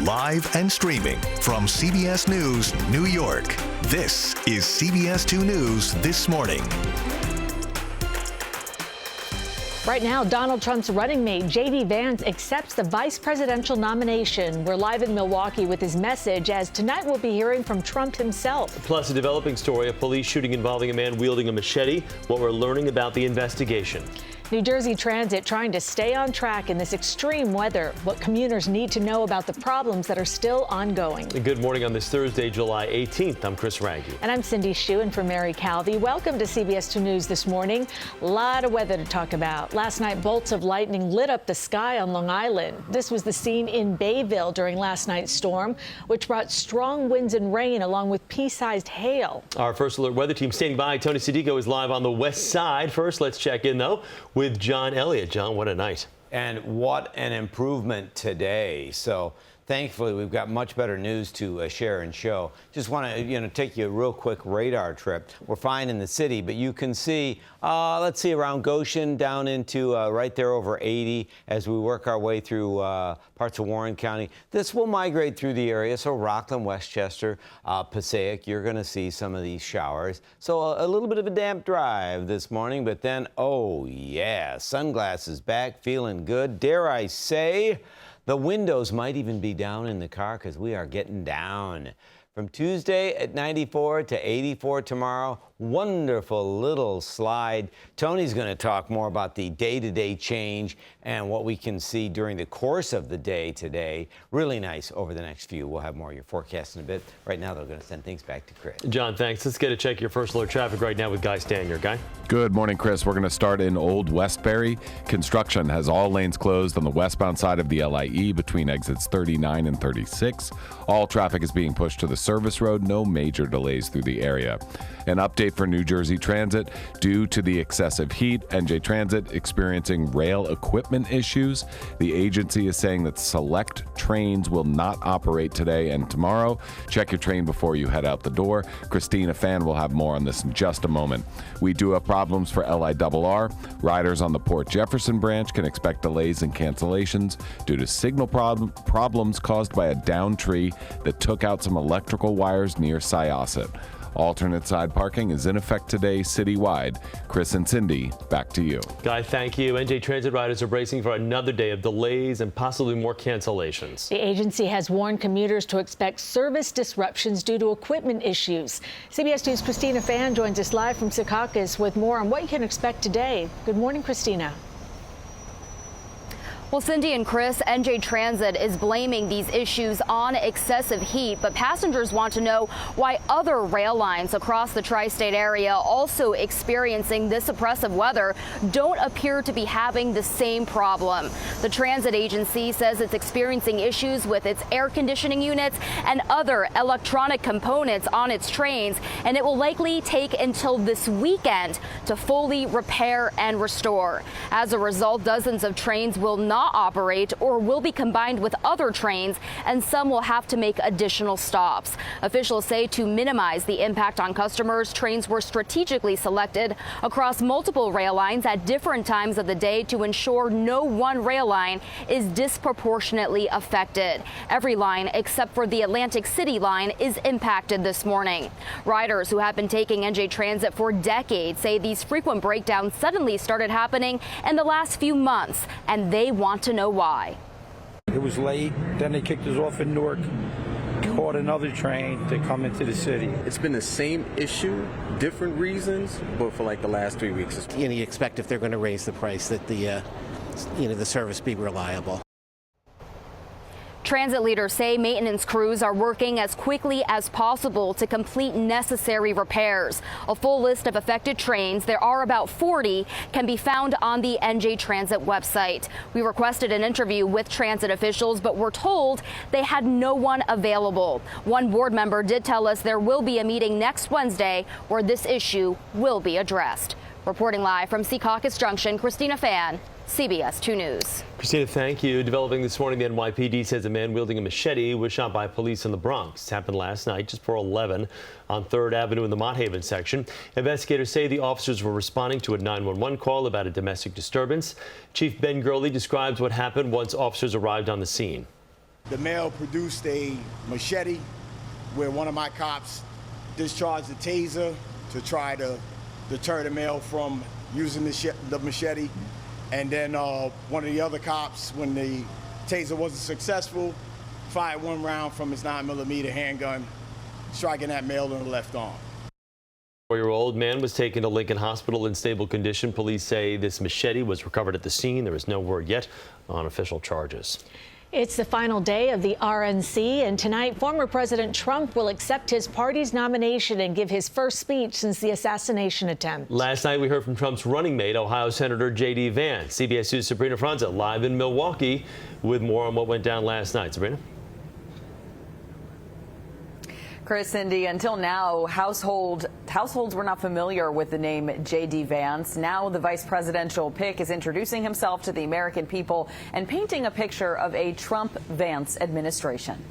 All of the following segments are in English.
Live and streaming from CBS News, New York. This is CBS2 News This Morning. Right now, Donald Trump's running mate, J.D. Vance, accepts the vice presidential nomination. We're live in Milwaukee with his message, as tonight we'll be hearing from Trump himself. Plus, a developing story, a police shooting involving a man wielding a machete, what we're learning about the investigation. New Jersey Transit trying to stay on track in this extreme weather. What commuters need to know about the problems that are still ongoing. Good morning on this Thursday, July 18th. I'm Chris Ranke. And I'm Cindy Shu in for Mary Calvi. Welcome to CBS2 News This Morning. A lot of weather to talk about. Last night, bolts of lightning lit up the sky on Long Island. This was the scene in Bayville during last night's storm, which brought strong winds and rain along with pea-sized hail. Our First Alert weather team standing by. Tony Sadico is live on the west side. First, let's check in, though, with John Elliott. John, what a night. And what an improvement today. So thankfully, we've got much better news to share and show. Just want to, take you a real quick radar trip. We're fine in the city, but you can see, let's see, around Goshen down into right there over 80 as we work our way through parts of Warren County. This will migrate through the area. So Rockland, Westchester, Passaic, you're going to see some of these showers. So a little bit of a damp drive this morning, but then, oh yeah, sunglasses back, feeling good. Dare I say, the windows might even be down in the car because we are getting down. From Tuesday at 94 to 84 tomorrow, wonderful little slide. Tony's going to talk more about the day-to-day change and what we can see during the course of the day today. Really nice over the next few. We'll have more of your forecast in a bit. Right now, they're going to send things back to Chris. John, thanks. Let's get a check your First Alert traffic right now with Guy Stanier. Guy? Good morning, Chris. We're going to start in Old Westbury. Construction has all lanes closed on the westbound side of the LIE between exits 39 and 36. All traffic is being pushed to the service road. No major delays through the area. An update for New Jersey Transit. Due to the excessive heat, NJ Transit experiencing rail equipment issues. The agency is saying that select trains will not operate today and tomorrow. Check your train before you head out the door. Christina Fan will have more on this in just a moment. We do have problems for LIRR. Riders on the Port Jefferson branch can expect delays and cancellations due to signal problems caused by a downed tree that took out some electrical wires near Syosset. Alternate side parking is in effect today citywide. Chris and Cindy, back to you. Guy, thank you. NJ Transit riders are bracing for another day of delays and possibly more cancellations. The agency has warned commuters to expect service disruptions due to equipment issues. CBS News' Christina Fan joins us live from Secaucus with more on what you can expect today. Good morning, Christina. Well, Cindy and Chris, NJ Transit is blaming these issues on excessive heat, but passengers want to know why other rail lines across the tri-state area also experiencing this oppressive weather don't appear to be having the same problem. The transit agency says it's experiencing issues with its air conditioning units and other electronic components on its trains, and it will likely take until this weekend to fully repair and restore. As a result, dozens of trains will not operate or will be combined with other trains, and some will have to make additional stops. Officials say to minimize the impact on customers, trains were strategically selected across multiple rail lines at different times of the day to ensure no one rail line is disproportionately affected. Every line except for the Atlantic City line is impacted this morning. Riders who have been taking NJ Transit for decades say these frequent breakdowns suddenly started happening in the last few months, and they want to know why. It was late, then they kicked us off in Newark, caught another train to come into the city. It's been the same issue, different reasons, but for like the last 3 weeks. You expect if they're going to raise the price that the service be reliable. Transit leaders say maintenance crews are working as quickly as possible to complete necessary repairs. A full list of affected trains, there are about 40, can be found on the NJ Transit website. We requested an interview with transit officials, but were told they had no one available. One board member did tell us there will be a meeting next Wednesday where this issue will be addressed. Reporting live from Secaucus Junction, Christina Fan, CBS 2 News. Christina, thank you. Developing this morning, the NYPD says a man wielding a machete was shot by police in the Bronx. It happened last night, just before 11, on 3rd Avenue in the Mott Haven section. Investigators say the officers were responding to a 911 call about a domestic disturbance. Chief Ben Gurley describes what happened once officers arrived on the scene. the male produced a machete where one of my cops discharged a taser to try to deter the male from using the machete. And then one of the other cops, when the taser wasn't successful, fired one round from his 9mm handgun, striking that male in the left arm. 4-year-old man was taken to Lincoln Hospital in stable condition. Police say this machete was recovered at the scene. There is no word yet on official charges. It's the final day of the RNC, and tonight former President Trump will accept his party's nomination and give his first speech since the assassination attempt. Last night we heard from Trump's running mate, Ohio Senator J.D. Vance. CBS2's Sabrina Franza live in Milwaukee with more on what went down last night. Sabrina? Chris, Cindy, until now, households were not familiar with the name J.D. Vance. Now the vice presidential pick is introducing himself to the American people and painting a picture of a Trump-Vance administration.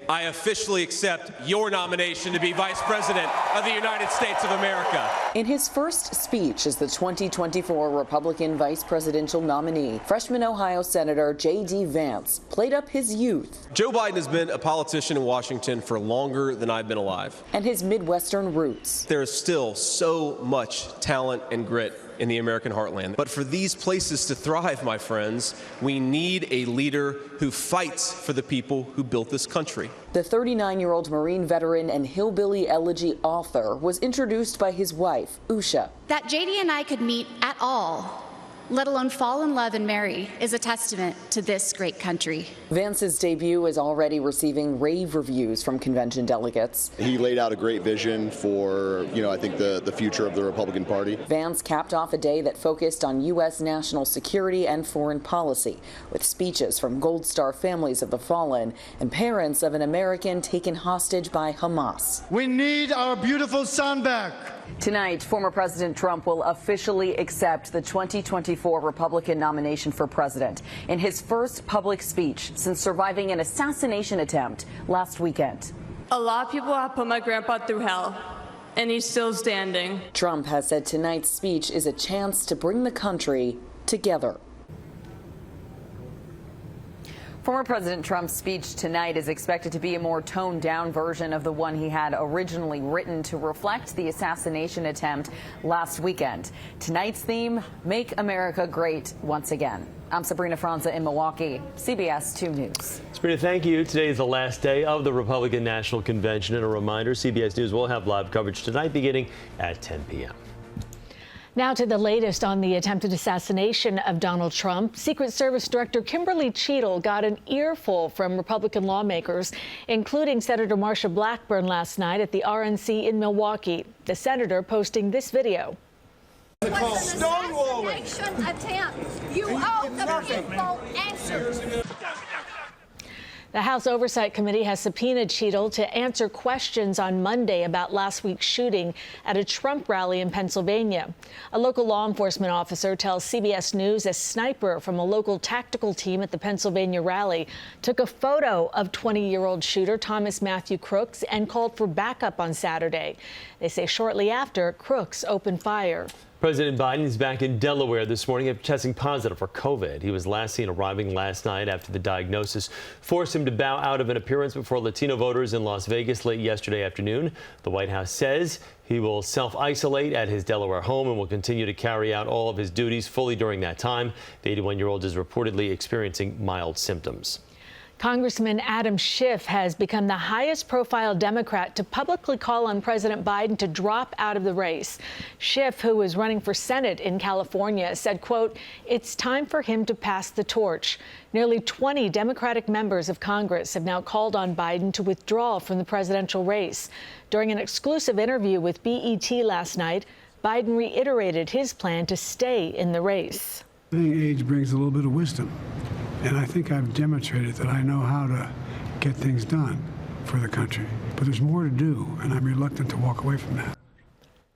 I officially accept your nomination to be Vice President of the United States of America. In his first speech as the 2024 Republican vice presidential nominee, freshman Ohio Senator J.D. Vance played up his youth. Joe Biden has been a politician in Washington for longer than I've been alive. And his Midwestern roots. There is still so much talent and grit in the American heartland. But for these places to thrive, my friends, we need a leader who fights for the people who built this country. The 39-year-old Marine veteran and hillbilly elegy author was introduced by his wife, Usha. That J.D. and I could meet at all, let alone fall in love and marry, is a testament to this great country. Vance's debut is already receiving rave reviews from convention delegates. He laid out a great vision for, I think the future of the Republican Party. Vance capped off a day that focused on U.S. national security and foreign policy, with speeches from Gold Star families of the fallen and parents of an American taken hostage by Hamas. We need our beautiful son back. Tonight, former President Trump will officially accept the 2024 Republican nomination for president in his first public speech since surviving an assassination attempt last weekend. A lot of people have put my grandpa through hell, and he's still standing. Trump has said tonight's speech is a chance to bring the country together. Former President Trump's speech tonight is expected to be a more toned-down version of the one he had originally written to reflect the assassination attempt last weekend. Tonight's theme, Make America Great Once Again. I'm Sabrina Franza in Milwaukee, CBS 2 News. Sabrina, thank you. Today is the last day of the Republican National Convention. And a reminder, CBS News will have live coverage tonight beginning at 10 p.m. Now to the latest on the attempted assassination of Donald Trump. Secret Service Director Kimberly Cheadle got an earful from Republican lawmakers, including Senator Marsha Blackburn last night at the RNC in Milwaukee. The senator posting this video. Stonewalling attempt. You owe the people answers. The House Oversight Committee has subpoenaed Cheadle to answer questions on Monday about last week's shooting at a Trump rally in Pennsylvania. A local law enforcement officer tells CBS News a sniper from a local tactical team at the Pennsylvania rally took a photo of 20-year-old shooter Thomas Matthew Crooks and called for backup on Saturday. They say shortly after, Crooks opened fire. President Biden is back in Delaware this morning after testing positive for COVID. He was last seen arriving last night after the diagnosis forced him to bow out of an appearance before Latino voters in Las Vegas late yesterday afternoon. The White House says he will self-isolate at his Delaware home and will continue to carry out all of his duties fully during that time. The 81-year-old is reportedly experiencing mild symptoms. Congressman Adam Schiff has become the highest-profile Democrat to publicly call on President Biden to drop out of the race. Schiff, who is running for Senate in California, said, quote, "It's time for him to pass the torch." Nearly 20 Democratic members of Congress have now called on Biden to withdraw from the presidential race. During an exclusive interview with BET last night, Biden reiterated his plan to stay in the race. I think age brings a little bit of wisdom. And I think I've demonstrated that I know how to get things done for the country. But there's more to do, and I'm reluctant to walk away from that.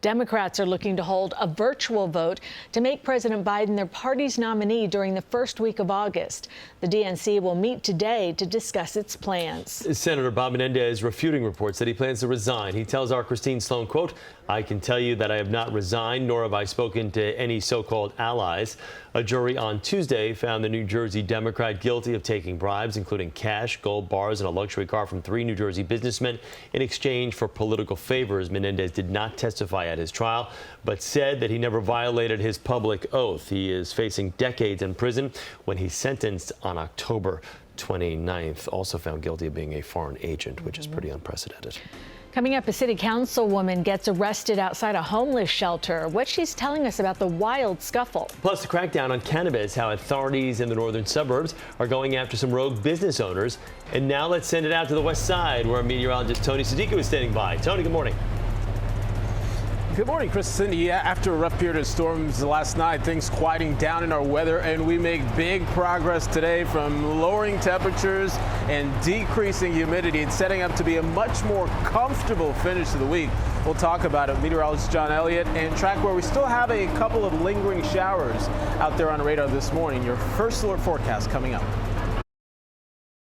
Democrats are looking to hold a virtual vote to make President Biden their party's nominee during the first week of August. The DNC will meet today to discuss its plans. Senator Bob Menendez refuting reports that he plans to resign. He tells our Christine Sloan, quote, I can tell you that I have not resigned, nor have I spoken to any so-called allies. A jury on Tuesday found the New Jersey Democrat guilty of taking bribes, including cash, gold bars, and a luxury car from 3 New Jersey businessmen in exchange for political favors. Menendez did not testify at his trial, but said that he never violated his public oath. He is facing decades in prison when he's sentenced on October 29th. Also found guilty of being a foreign agent, which is pretty unprecedented. Coming up, a city councilwoman gets arrested outside a homeless shelter. What she's telling us about the wild scuffle. Plus, the crackdown on cannabis, how authorities in the northern suburbs are going after some rogue business owners. And now let's send it out to the west side, where our meteorologist Tony Sadiku is standing by. Tony, good morning. Good morning, Chris and Cindy. After a rough period of storms last night, things quieting down in our weather, and we make big progress today from lowering temperatures and decreasing humidity and setting up to be a much more comfortable finish to the week. We'll talk about it. Meteorologist John Elliott and track where we still have a couple of lingering showers out there on the radar this morning. Your first alert forecast coming up.